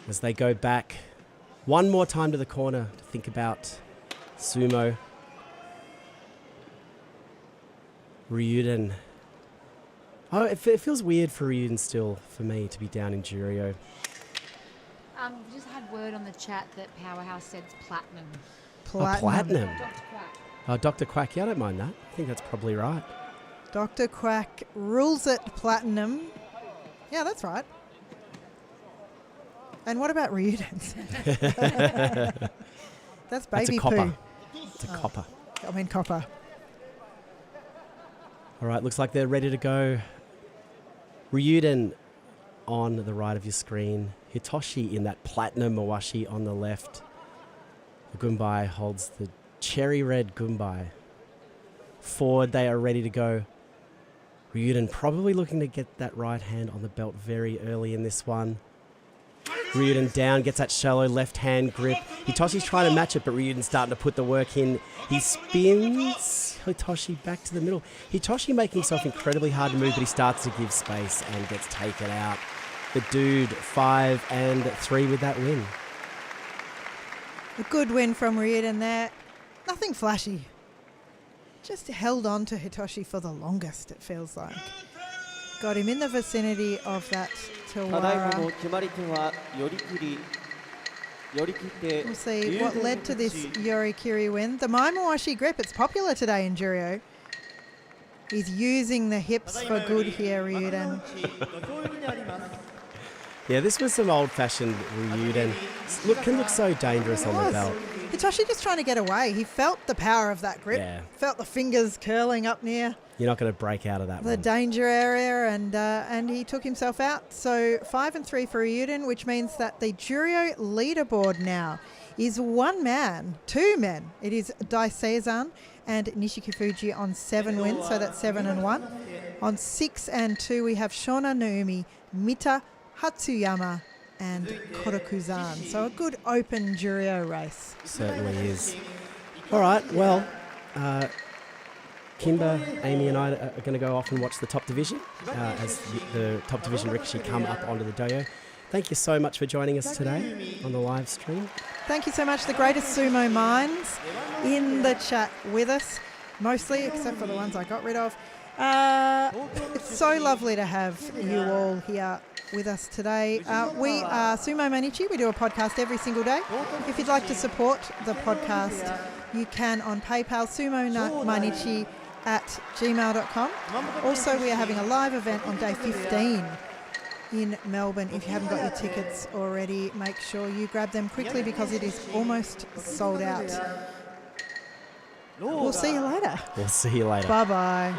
As they go back one more time to the corner to think about sumo. Ryuden. Oh, it feels weird for Ryuden still, for me, to be down in Juryo. We just had word on the chat that Powerhouse said it's platinum. Platinum? Dr. Quack. Oh, Dr. Quack, yeah, I don't mind that. I think that's probably right. Dr. Quack rules it platinum. Yeah, that's right. And what about Ryuden's? That's baby That's a copper. poo. It's a copper. I mean copper. All right, looks like they're ready to go. Ryuden on the right of your screen. Hitoshi in that platinum mawashi on the left. The gunbai holds the cherry red gunbai. Forward, they are ready to go. Ryuden probably looking to get that right hand on the belt very early in this one. Ryuden down, gets that shallow left hand grip. Hitoshi's trying to match it, but Ryuden's starting to put the work in. He spins Hitoshi back to the middle. Hitoshi making himself incredibly hard to move, but he starts to give space and gets taken out. The dude 5-3 with that win. A good win from Ryuden there. Nothing flashy. Just held on to Hitoshi for the longest, it feels like. Got him in the vicinity of that Tawara. We'll see what led to this Yorikiri win. The Maimawashi grip, it's popular today in Juryo. He's using the hips for good here, Ryuden. Yeah, this was some old-fashioned Ryuden. Can look so dangerous on the belt. Hitoshi just trying to get away. He felt the power of that grip. Yeah. Felt the fingers curling up near You're not going to break out of that the one. danger area, and he took himself out. So 5 and 3 for Ryuden, which means that the Juryo leaderboard now is 2 men. It is Daisei-san and Nishikifuji on 7 wins, so that's 7 and 1. On 6 and 2, we have Shona Naomi, Mita Hatsuyama, and Koroku-san. So a good open Juryo race. Certainly is. All right, well, Kimber, Amy and I are going to go off and watch the top division as the top division Rikishi come up onto the doyo. Thank you so much for joining us today on the live stream. Thank you so much. The greatest sumo minds in the chat with us, mostly, except for the ones I got rid of. It's so lovely to have you all here with us today. We are Sumo Mainichi. We do a podcast every single day. If you'd like to support the podcast, you can on PayPal, sumomainichi@gmail.com. Also, we are having a live event on day 15 in Melbourne. If you haven't got your tickets already, make sure you grab them quickly because it is almost sold out. We'll see you later. We'll see you later. Bye-bye.